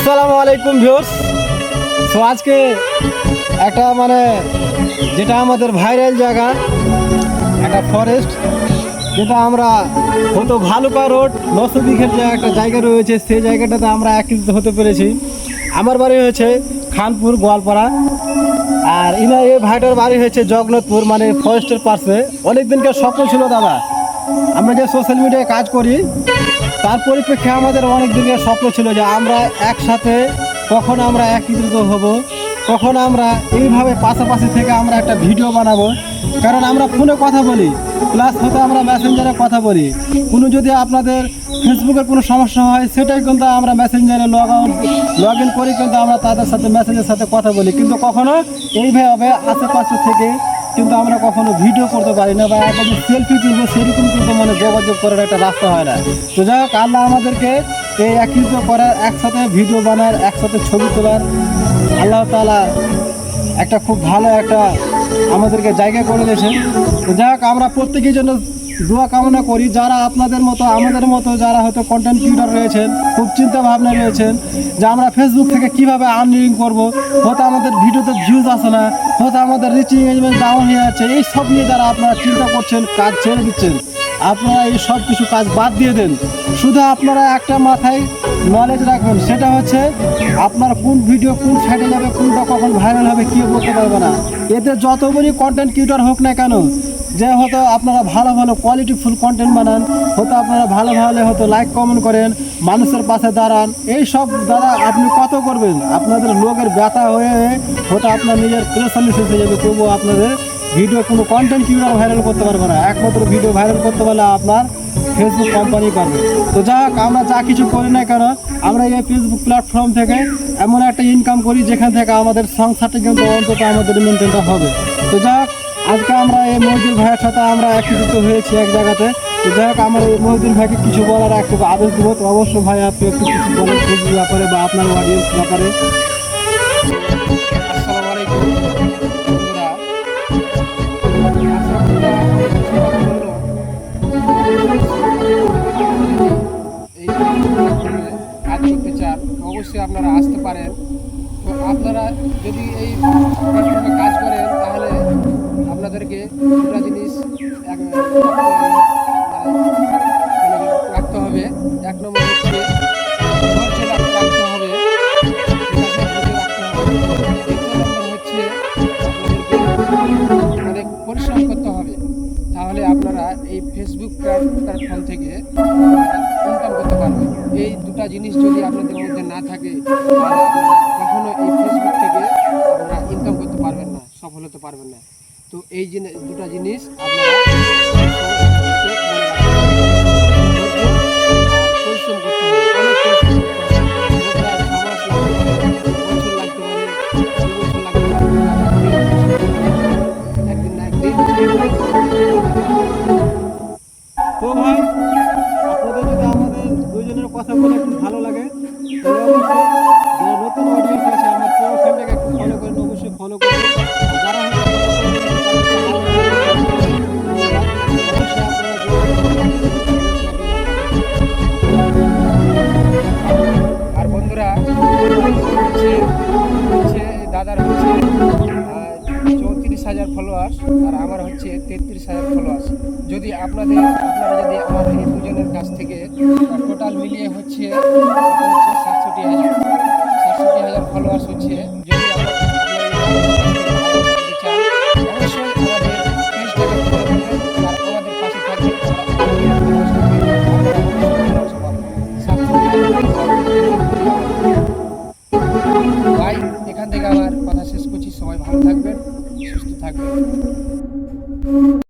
আসসালামু আলাইকুম ভিউয়ার্স। তো আজকে একটা যেটা আমাদের ভাইরাল জায়গা, একটা ফরেস্ট, যেটা আমরা হয়তো ভালুকা রোড 900 বিঘের যে একটা জায়গা রয়েছে, সেই জায়গাটাতে আমরা একত্রিত হতে পেরেছি। আমার বাড়ি হয়েছে খানপুর গোয়ালপাড়া, আর এই ভাইটার বাড়ি হয়েছে জগন্নাথপুর, ফরেস্টের পাশে। অনেক দিনকার স্বপ্ন ছিল দাদা, আমরা যে সোশ্যাল মিডিয়ায় কাজ করি তার পরিপ্রেক্ষে আমাদের অনেক দিনের স্বপ্ন ছিল যে আমরা একসাথে কখন আমরা একত্রিত হব, কখন আমরা এইভাবে পাশাপাশি থেকে আমরা একটা ভিডিও বানাবো। কারণ আমরা ফোনে কথা বলি, প্লাস হয়তো আমরা মেসেঞ্জারে কথা বলি। কোনো যদি আপনাদের ফেসবুকের কোনো সমস্যা হয়, সেটাই কিন্তু আমরা মেসেঞ্জারে লগ ইন করি, কিন্তু আমরা তাদের সাথে মেসেজের সাথে কথা বলি। কিন্তু কখনো এইভাবে আশেপাশে থেকে কিন্তু আমরা কখনো ভিডিও করতে পারি না, বা একটা যে সেলফি তুলবো সেরকম কিন্তু যোগাযোগ করার একটা রাস্তা হয় না। তো যাই হোক, আল্লাহ আমাদেরকে এই একত্রিত করার, একসাথে ভিডিও বানার, একসাথে ছবি তোলার, আল্লাহ তাআলা একটা খুব ভালো একটা আমাদেরকে জায়গা করে দিয়েছেন। তো যাই হোক, আমরা প্রত্যেকের জন্য দোয়া কামনা করি। যারা আপনাদের মতো, আমাদের মতো যারা হয়তো কন্টেন্ট ক্রিয়েটর রয়েছেন, খুব চিন্তা ভাবনা রয়েছেন যে আমরা ফেসবুক থেকে কিভাবে আর্নিং করব, হয়তো আমাদের ভিডিওতে ভিউজ আসে না, হয়তো আমাদের রিচ এঙ্গেজমেন্ট ডাউন হয়ে যাচ্ছে, এই সব নিয়ে যারা আপনারা চিন্তা করছেন, কাজ ছেড়ে দিচ্ছেন, আপনারা এই সব কিছু কাজ বাদ দিয়ে দেন। শুধু আপনারা একটা মাথায় নলেজ রাখবেন, সেটা হচ্ছে আপনার কোন ভিডিও কোন সাইডে যাবে, কোনটা কখন ভাইরাল হবে কেউ বলতে পারবে না। এতে যত বড়ই কন্টেন্ট ক্রিয়েটর হোক না কেন, যে হয়তো আপনারা ভালো ভালো কোয়ালিটিফুল কন্টেন্ট বানান, হয়তো আপনারা ভালো হয়তো লাইক কমেন্ট করেন, মানুষের পাশে দাঁড়ান, এই সব দ্বারা আপনি কত করবেন, আপনাদের লোকের ব্যথা হয়ে হয়তো আপনার নিজের প্রেশানি শেষ হয়ে যাবে, তবুও আপনাদের ভিডিও কোনো কন্টেন্ট ক্রিয়েটর ভাইরাল করতে পারবে না। একমাত্র ভিডিও ভাইরাল করতে পারলে আপনার ফেসবুক কোম্পানি পারবে। তো যাই হোক, আমরা যা কিছু করি না কেন, আমরা এই ফেসবুক প্ল্যাটফর্ম থেকে এমন একটা ইনকাম করি যেখান থেকে আমাদের সংসারটা কিন্তু অন্তত আমাদের মেনটেনটা হবে। তো যাই হোক, আজকে আমরা এই মহিদুল ভাইয়ের সাথে আমরা একত্রিত হয়েছি এক জায়গাতে। তো যাই হোক, আমার এই মহিদুল ভাইকে কিছু বলার একটু আদেশ দেবো। তো অবশ্যই ভাই, আপনি একটু কিছু বলেন ফেসবুক ব্যাপারে বা আপনার অডিয়েন্স ব্যাপারে। আসসালামু আলাইকুম বন্ধুরা। এই কাজ করতে চান, অবশ্যই আপনারা আসতে পারেন। তো আপনারা যদি এই প্ল্যাটফর্মে কাজ করেন, তাহলে আপনাদেরকে দুটা জিনিস রাখতে হবে। এক নম্বর হচ্ছে ধৈর্য রাখতে হবে, অনেক পরিশ্রম করতে হবে। তাহলে আপনারা এই ফেসবুক প্ল্যাটফর্ম থেকে ইনকাম করতে পারবেন। এই দুটা জিনিস যদি আপনাদের মধ্যে না থাকে, তাহলে আপনারা কখনো এই ফেসবুক থেকে আপনারা ইনকাম করতে পারবেন না, সফল হতে পারবেন না। তো এই দুটা জিনিস আপনারা পরিশ্রম করতে হবে, অনেক পরিশ্রম করতে হবে। বছর লাগতে পারে, 2 বছর লাগতে পারে, একদিন না একদিন। তো ভাই, আপনাদের যদি আমাদের দুজনের কথা বলে একটু ভালো লাগে, তাহলে অবশ্যই যারা নতুন অডিয়েন্স আছে আমার প্রোফাইলটাকে একটু ফলো করেন, অবশ্যই ফলো করবেন। যারা আর বন্ধুরা, দাদার হচ্ছে 34,000 ফলোয়ার্স, আর আমার হচ্ছে 33,000 ফলোয়ার্স। যদি আপনারা যদি আমার এই দুজনের কাছ থেকে টোটাল মিলিয়ে হচ্ছে 67,000 ফলোয়ার্স হচ্ছে। যদি চান, অবশ্যই আমাদের পেজটাকে ফলো করবেন আর আমাদের পাশে থাকবেন। ভাই, এখান থেকে আমার কথা শেষ করছি। সবাই ভালো থাকবেন, সুস্থ থাকবেন।